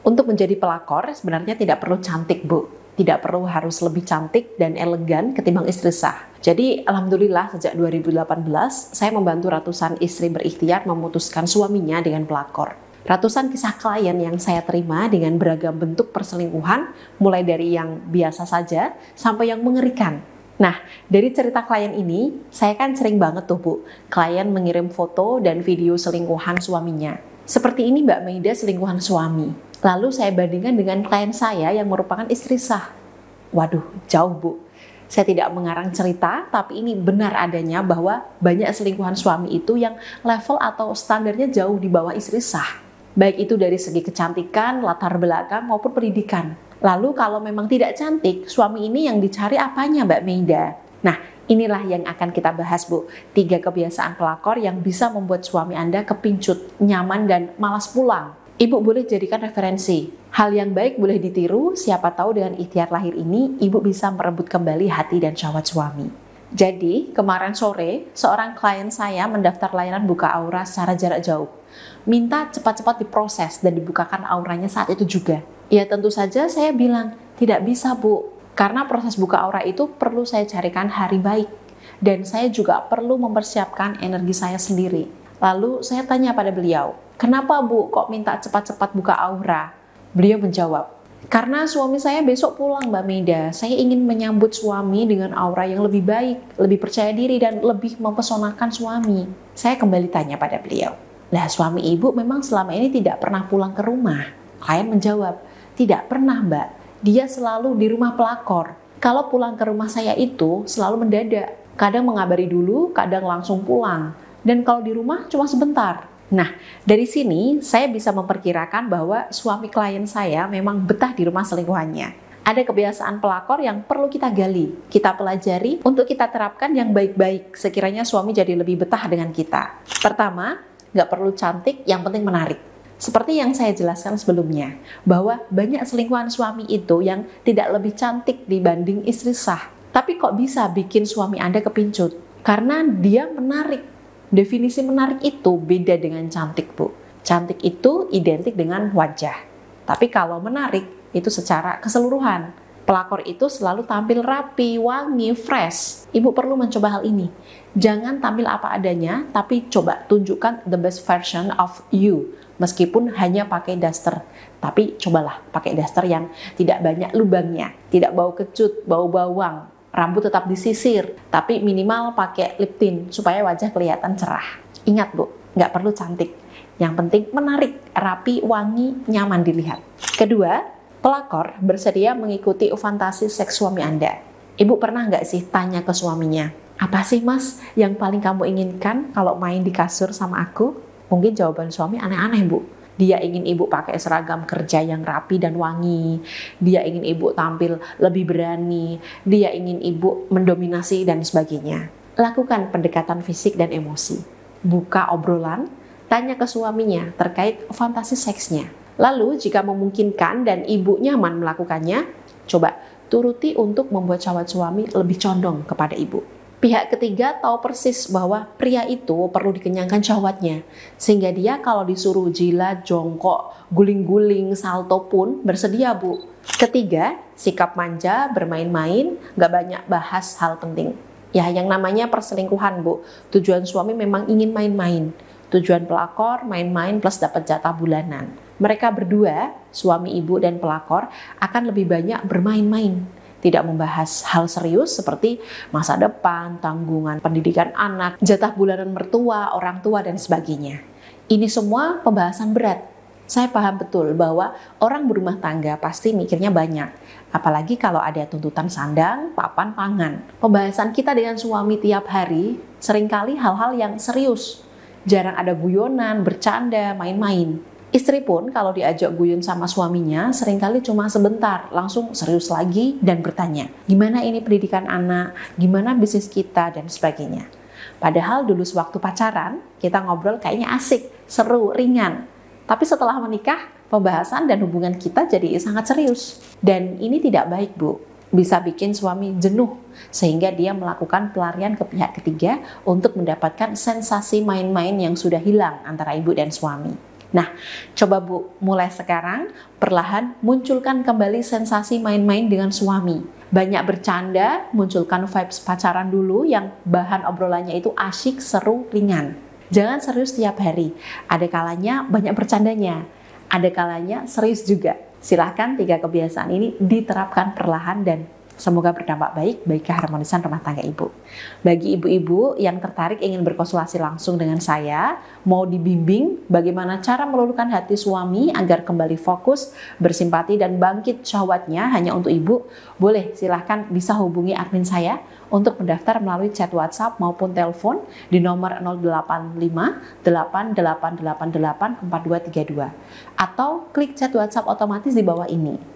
Untuk menjadi pelakor sebenarnya tidak perlu cantik, Bu. Tidak perlu harus lebih cantik dan elegan ketimbang istri sah. Jadi alhamdulillah sejak 2018 saya membantu ratusan istri berikhtiar memutuskan suaminya dengan pelakor. Ratusan kisah klien yang saya terima dengan beragam bentuk perselingkuhan, mulai dari yang biasa saja sampai yang mengerikan. Nah, dari cerita klien ini, saya kan sering banget tuh Bu, klien mengirim foto dan video selingkuhan suaminya. Seperti ini Mbak Maida selingkuhan suami. Lalu saya bandingkan dengan klien saya yang merupakan istri sah. Waduh, jauh Bu. Saya tidak mengarang cerita, tapi ini benar adanya bahwa banyak selingkuhan suami itu yang level atau standarnya jauh di bawah istri sah. Baik itu dari segi kecantikan, latar belakang, maupun pendidikan. Lalu kalau memang tidak cantik, suami ini yang dicari apanya Mbak Maida? Nah, inilah yang akan kita bahas Bu. 3 kebiasaan pelakor yang bisa membuat suami Anda kepincut, nyaman, dan malas pulang. Ibu boleh jadikan referensi. Hal yang baik boleh ditiru, siapa tahu dengan ikhtiar lahir ini, ibu bisa merebut kembali hati dan syahwat suami. Jadi, kemarin sore, seorang klien saya mendaftar layanan buka aura secara jarak jauh. Minta cepat-cepat diproses dan dibukakan auranya saat itu juga. Ya tentu saja saya bilang, tidak bisa Bu. Karena proses buka aura itu perlu saya carikan hari baik. Dan saya juga perlu mempersiapkan energi saya sendiri. Lalu saya tanya pada beliau, kenapa Bu kok minta cepat-cepat buka aura? Beliau menjawab, karena suami saya besok pulang Mbak Maida. Saya ingin menyambut suami dengan aura yang lebih baik, lebih percaya diri dan lebih mempesonakan suami. Saya kembali tanya pada beliau, lah suami ibu memang selama ini tidak pernah pulang ke rumah? Klien menjawab, tidak pernah Mbak. Dia selalu di rumah pelakor. Kalau pulang ke rumah saya itu selalu mendadak. Kadang mengabari dulu, kadang langsung pulang. Dan kalau di rumah cuma sebentar. Nah, dari sini saya bisa memperkirakan bahwa suami klien saya memang betah di rumah selingkuhannya. Ada kebiasaan pelakor yang perlu kita gali, kita pelajari untuk kita terapkan yang baik-baik. Sekiranya suami jadi lebih betah dengan kita. Pertama, nggak perlu cantik, yang penting menarik. Seperti yang saya jelaskan sebelumnya, bahwa banyak selingkuhan suami itu yang tidak lebih cantik dibanding istri sah. Tapi kok bisa bikin suami Anda kepincut? Karena dia menarik. Definisi menarik itu beda dengan cantik, Bu. Cantik itu identik dengan wajah. Tapi kalau menarik, itu secara keseluruhan. Pelakor itu selalu tampil rapi, wangi, fresh. Ibu perlu mencoba hal ini. Jangan tampil apa adanya, tapi coba tunjukkan the best version of you. Meskipun hanya pakai daster. Tapi cobalah pakai daster yang tidak banyak lubangnya. Tidak bau kecut, bau bawang. Rambut tetap disisir, tapi minimal pakai lip tint supaya wajah kelihatan cerah. Ingat Bu, nggak perlu cantik. Yang penting menarik, rapi, wangi, nyaman dilihat. Kedua, pelakor bersedia mengikuti fantasi seks suami Anda. Ibu pernah nggak sih tanya ke suaminya, apa sih Mas yang paling kamu inginkan kalau main di kasur sama aku? Mungkin jawaban suami aneh-aneh Bu. Dia ingin ibu pakai seragam kerja yang rapi dan wangi. Dia ingin ibu tampil lebih berani. Dia ingin ibu mendominasi dan sebagainya. Lakukan pendekatan fisik dan emosi. Buka obrolan, tanya ke suaminya terkait fantasi seksnya. Lalu jika memungkinkan dan ibu nyaman melakukannya, coba turuti untuk membuat syahwat suami lebih condong kepada ibu. Pihak ketiga tahu persis bahwa pria itu perlu dikenyangkan syahwatnya, sehingga dia kalau disuruh jilat, jongkok, guling-guling, salto pun bersedia Bu. Ketiga, sikap manja, bermain-main, gak banyak bahas hal penting. Ya yang namanya perselingkuhan Bu, tujuan suami memang ingin main-main. Tujuan pelakor main-main plus dapat jatah bulanan. Mereka berdua, suami ibu dan pelakor, akan lebih banyak bermain-main. Tidak membahas hal serius seperti masa depan, tanggungan pendidikan anak, jatah bulanan mertua, orang tua, dan sebagainya. Ini semua pembahasan berat. Saya paham betul bahwa orang berumah tangga pasti mikirnya banyak. Apalagi kalau ada tuntutan sandang, papan, pangan. Pembahasan kita dengan suami tiap hari seringkali hal-hal yang serius. Jarang ada guyonan, bercanda, main-main. Istri pun kalau diajak guyun sama suaminya seringkali cuma sebentar, langsung serius lagi dan bertanya, gimana ini pendidikan anak, gimana bisnis kita, dan sebagainya. Padahal dulu sewaktu pacaran, kita ngobrol kayaknya asik, seru, ringan. Tapi setelah menikah, pembahasan dan hubungan kita jadi sangat serius. Dan ini tidak baik Bu, bisa bikin suami jenuh, sehingga dia melakukan pelarian ke pihak ketiga untuk mendapatkan sensasi main-main yang sudah hilang antara ibu dan suami. Nah, coba Bu, mulai sekarang perlahan munculkan kembali sensasi main-main dengan suami. Banyak bercanda, munculkan vibes pacaran dulu yang bahan obrolannya itu asyik, seru, ringan. Jangan serius tiap hari. Ada kalanya banyak bercandanya, ada kalanya serius juga. Silahkan 3 kebiasaan ini diterapkan perlahan dan semoga berdampak baik bagi keharmonisan rumah tangga Ibu. Bagi ibu-ibu yang tertarik ingin berkonsultasi langsung dengan saya, mau dibimbing bagaimana cara meluluhkan hati suami agar kembali fokus, bersimpati dan bangkit syahwatnya hanya untuk Ibu, boleh silahkan bisa hubungi admin saya untuk mendaftar melalui chat WhatsApp maupun telepon di nomor 085 8888 4232 atau klik chat WhatsApp otomatis di bawah ini.